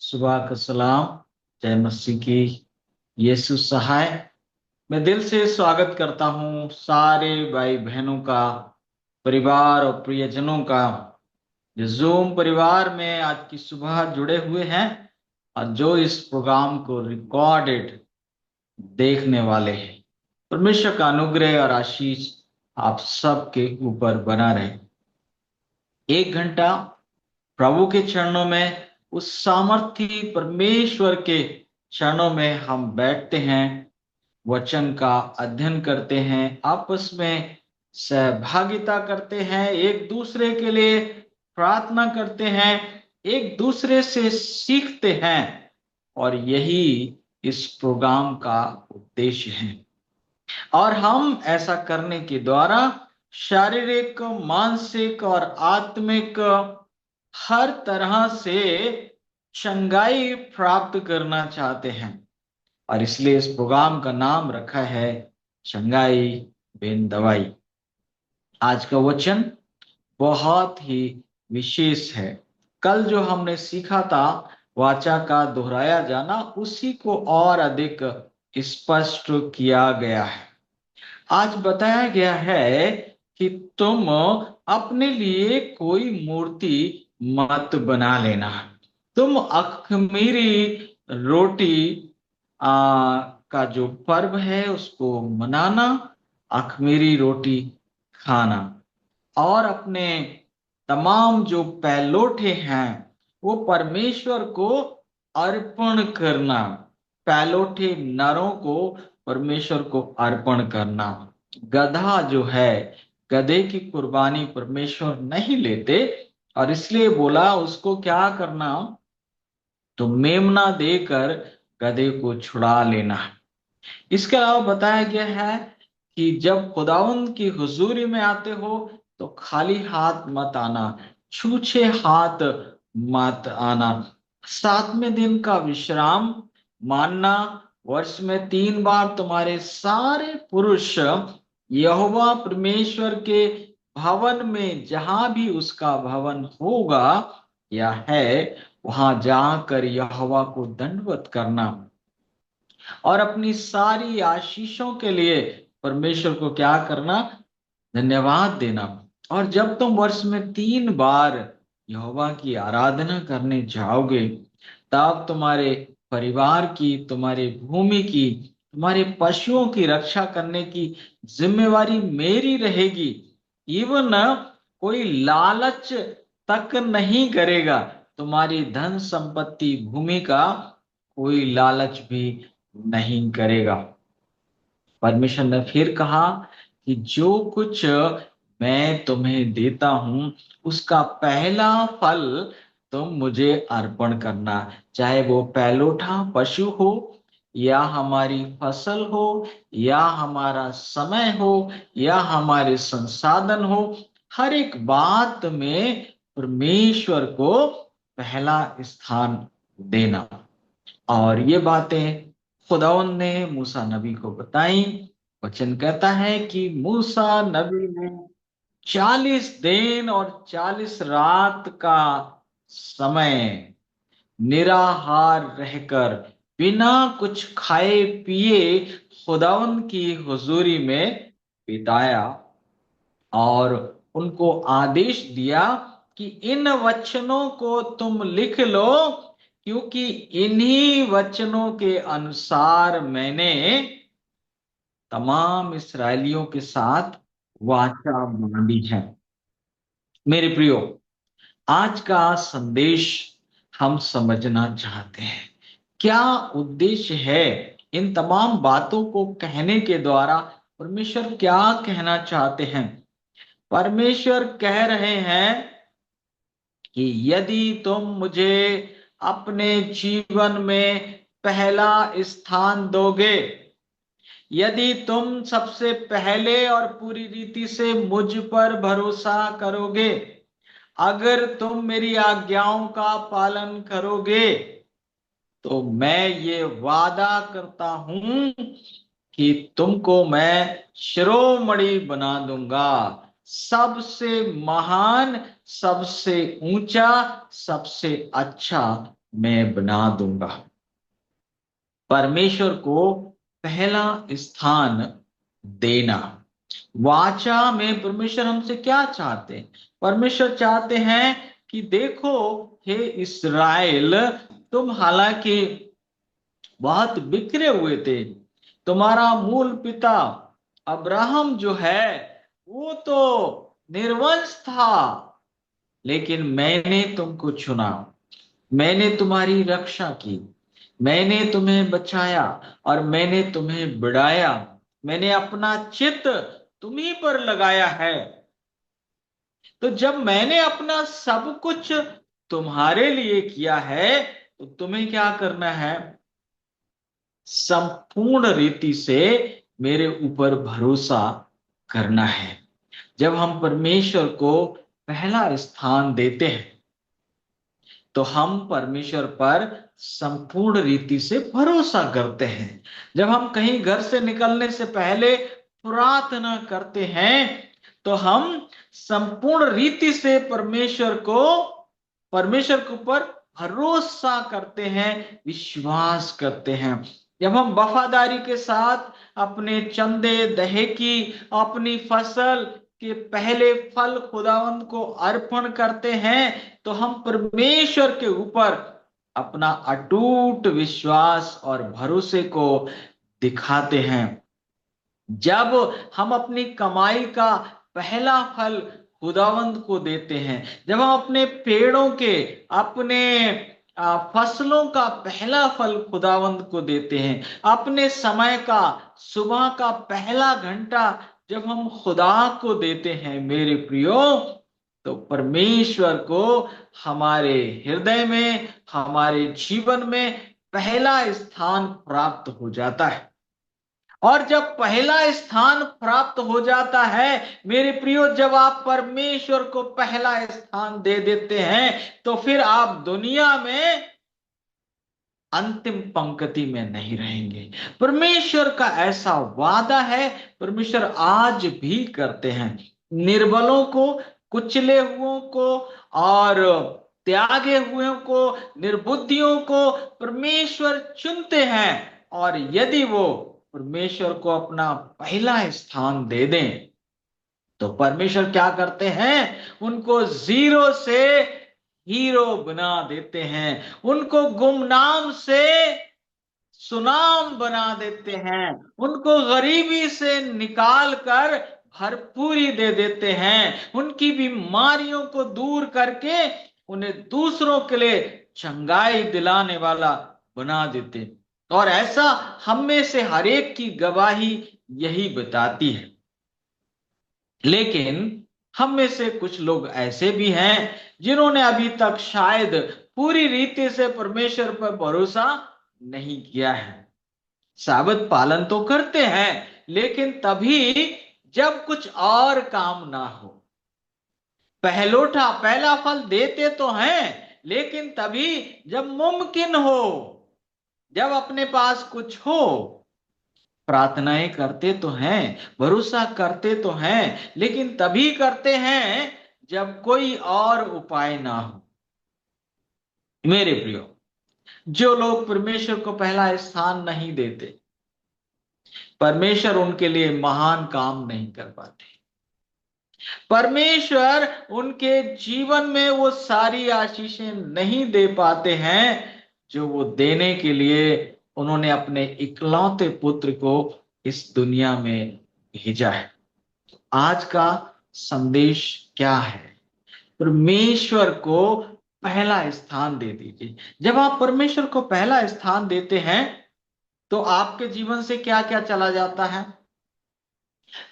सुबह का सलाम। जय मसीह की। यीशु सहाय। मैं दिल से स्वागत करता हूं सारे भाई बहनों का, परिवार और प्रियजनों का, जो जूम परिवार में आज की सुबह जुड़े हुए हैं और जो इस प्रोग्राम को रिकॉर्डेड देखने वाले हैं। परमेश्वर का अनुग्रह और आशीष आप सबके ऊपर बना रहे। 1 घंटा प्रभु के चरणों में, उस सामर्थी परमेश्वर के चरणों में हम बैठते हैं, वचन का अध्ययन करते हैं, आपस में सहभागिता करते हैं, एक दूसरे के लिए प्रार्थना करते हैं, एक दूसरे से सीखते हैं। और यही इस प्रोग्राम का उद्देश्य है। और हम ऐसा करने के द्वारा शारीरिक, मानसिक और आत्मिक हर तरह से चंगाई प्राप्त करना चाहते हैं। और इसलिए इस प्रोग्राम का नाम रखा है चंगाई बिन दवाई। आज का वचन बहुत ही विशेष है। कल जो हमने सीखा था, वाचा का दोहराया जाना, उसी को और अधिक स्पष्ट किया गया है। आज बताया गया है कि तुम अपने लिए कोई मूर्ति मत बना लेना। तुम अखमीरी रोटी का जो पर्व है उसको मनाना, अखमीरी रोटी खाना, और अपने तमाम जो पैलोठे हैं वो परमेश्वर को अर्पण करना। पैलोठे नरों को परमेश्वर को अर्पण करना। गधा जो है, गधे की कुर्बानी परमेश्वर नहीं लेते, और इसलिए बोला उसको क्या करना, तो मेमना देकर गधे को छुड़ा लेना। इसके अलावा बताया गया है कि जब खुदावंद की हुजूरी में आते हो तो खाली हाथ मत आना, छूछे हाथ मत आना। 7वें दिन का विश्राम मानना। वर्ष में 3 बार तुम्हारे सारे पुरुष यहोवा परमेश्वर के भवन में, जहां भी उसका भवन होगा या है, वहां जाकर यहोवा को दंडवत करना और अपनी सारी आशीषों के लिए परमेश्वर को क्या करना, धन्यवाद देना। और जब तुम वर्ष में 3 बार यहोवा की आराधना करने जाओगे, तब तुम्हारे परिवार की, तुम्हारे भूमि की, तुम्हारे पशुओं की रक्षा करने की जिम्मेवारी मेरी रहेगी। इवन कोई लालच तक नहीं करेगा। तुम्हारी धन संपत्ति, भूमि का कोई लालच भी नहीं करेगा। परमेश्वर ने फिर कहा कि जो कुछ मैं तुम्हें देता हूं उसका पहला फल तुम मुझे अर्पण करना। चाहे वो पैलोठा पशु हो, या हमारी फसल हो, या हमारा समय हो, या हमारे संसाधन हो, हर एक बात में परमेश्वर को पहला स्थान देना। और ये बातें खुदावन ने मूसा नबी को बताई। वचन कहता है कि मूसा नबी ने 40 दिन और 40 रात का समय निराहार रहकर, बिना कुछ खाए पिए खुदावन की हुजूरी में बिताया, और उनको आदेश दिया कि इन वचनों को तुम लिख लो, क्योंकि इन्हीं वचनों के अनुसार मैंने तमाम इस्राएलियों के साथ वाचा बांधी है। मेरे प्रियो, आज का संदेश हम समझना चाहते हैं। क्या उद्देश्य है इन तमाम बातों को कहने के द्वारा? परमेश्वर क्या कहना चाहते हैं? परमेश्वर कह रहे हैं कि यदि तुम मुझे अपने जीवन में पहला स्थान दोगे, यदि तुम सबसे पहले और पूरी रीति से मुझ पर भरोसा करोगे, अगर तुम मेरी आज्ञाओं का पालन करोगे, तो मैं ये वादा करता हूं कि तुमको मैं शिरोमणि बना दूंगा। सबसे महान, सबसे ऊंचा, सबसे अच्छा मैं बना दूंगा। परमेश्वर को पहला स्थान देना। वाचा में परमेश्वर हमसे क्या चाहते हैं? परमेश्वर चाहते हैं कि देखो हे इस्राएल, तुम हालांकि बहुत बिखरे हुए थे, तुम्हारा मूल पिता अब्राहम जो है वो तो निर्वंश था, लेकिन मैंने तुमको चुना, मैंने तुम्हारी रक्षा की, मैंने तुम्हें बचाया और मैंने तुम्हें बढ़ाया, मैंने अपना चित्त तुम्ही पर लगाया है। तो जब मैंने अपना सब कुछ तुम्हारे लिए किया है, तो तुम्हें क्या करना है? संपूर्ण रीति से मेरे ऊपर भरोसा करना है। जब हम परमेश्वर को पहला स्थान देते हैं तो हम परमेश्वर पर संपूर्ण रीति से भरोसा करते हैं। जब हम कहीं घर से निकलने से पहले प्रार्थना करते हैं तो हम संपूर्ण रीति से परमेश्वर के ऊपर भरोसा करते हैं, विश्वास करते हैं। जब हम वफादारी के साथ अपने चंदे दहेकी, अपनी फसल के पहले फल खुदावंद को अर्पण करते हैं, तो हम परमेश्वर के ऊपर अपना अटूट विश्वास और भरोसे को दिखाते हैं। जब हम अपनी कमाई का पहला फल खुदावंद को देते हैं, जब हम अपने पेड़ों के, अपने फसलों का पहला फल खुदावंद को देते हैं, अपने समय का सुबह का पहला घंटा जब हम खुदा को देते हैं, मेरे प्रियो, तो परमेश्वर को हमारे हृदय में, हमारे जीवन में पहला स्थान प्राप्त हो जाता है। और जब पहला स्थान प्राप्त हो जाता है, मेरे प्रियो, जब आप परमेश्वर को पहला स्थान दे देते हैं, तो फिर आप दुनिया में अंतिम पंक्ति में नहीं रहेंगे। परमेश्वर का ऐसा वादा है, परमेश्वर आज भी करते हैं। निर्बलों को, कुचले हुओं को और त्यागे हुए को, निर्बुद्धियों को परमेश्वर चुनते हैं। और यदि वो परमेश्वर को अपना पहला स्थान दे दें, तो परमेश्वर क्या करते हैं? उनको जीरो से हीरो बना देते हैं, उनको गुमनाम से सुनाम बना देते हैं, उनको गरीबी से निकाल कर भरपूरी दे देते हैं, उनकी बीमारियों को दूर करके उन्हें दूसरों के लिए चंगाई दिलाने वाला बना देते। और ऐसा हम में से हर एक की गवाही यही बताती है। लेकिन हम में से कुछ लोग ऐसे भी हैं जिन्होंने अभी तक शायद पूरी रीति से परमेश्वर पर भरोसा नहीं किया है। साबत पालन तो करते हैं, लेकिन तभी जब कुछ और काम ना हो। पहला फल देते तो हैं, लेकिन तभी जब मुमकिन हो, जब अपने पास कुछ हो। प्रार्थनाएं करते तो हैं, भरोसा करते तो हैं, लेकिन तभी करते हैं जब कोई और उपाय ना हो। मेरे प्रियो, जो लोग परमेश्वर को पहला स्थान नहीं देते, परमेश्वर उनके लिए महान काम नहीं कर पाते। परमेश्वर उनके जीवन में वो सारी आशीषें नहीं दे पाते हैं जो वो देने के लिए उन्होंने अपने इकलौते पुत्र को इस दुनिया में भेजा है। आज का संदेश क्या है? परमेश्वर को पहला स्थान दे दीजिए। जब आप परमेश्वर को पहला स्थान देते हैं, तो आपके जीवन से क्या क्या चला जाता है?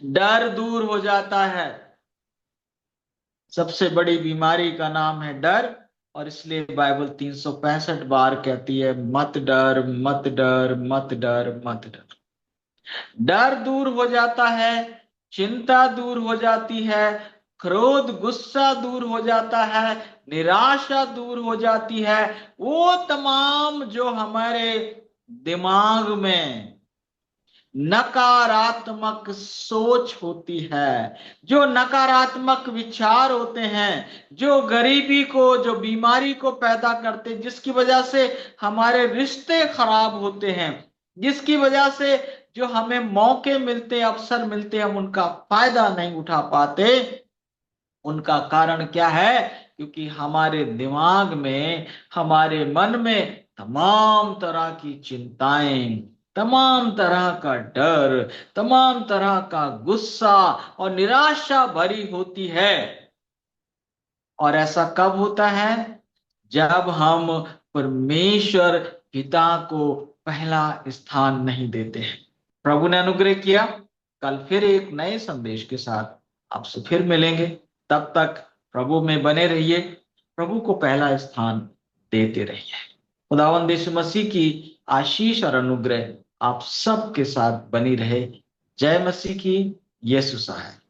डर दूर हो जाता है। सबसे बड़ी बीमारी का नाम है डर, और इसलिए बाइबल 365 बार कहती है, मत डर, मत डर, मत डर, मत डर। डर दूर हो जाता है, चिंता दूर हो जाती है, क्रोध गुस्सा दूर हो जाता है, निराशा दूर हो जाती है। वो तमाम जो हमारे दिमाग में नकारात्मक सोच होती है, जो नकारात्मक विचार होते हैं, जो गरीबी को, जो बीमारी को पैदा करते, जिसकी वजह से हमारे रिश्ते खराब होते हैं, जिसकी वजह से जो हमें मौके मिलते, अवसर मिलते, हम उनका फायदा नहीं उठा पाते। उनका कारण क्या है? क्योंकि हमारे दिमाग में, हमारे मन में तमाम तरह की चिंताएं, तमाम तरह का डर, तमाम तरह का गुस्सा और निराशा भरी होती है। और ऐसा कब होता है? जब हम परमेश्वर पिता को पहला स्थान नहीं देते हैं। प्रभु ने अनुग्रह किया, कल फिर एक नए संदेश के साथ आपसे फिर मिलेंगे। तब तक प्रभु में बने रहिए, प्रभु को पहला स्थान देते रहिए। खुदावंद यीशु मसीह की आशीष और अनुग्रह आप सबके साथ बनी रहे। जय मसीह की। यीशु सहाय।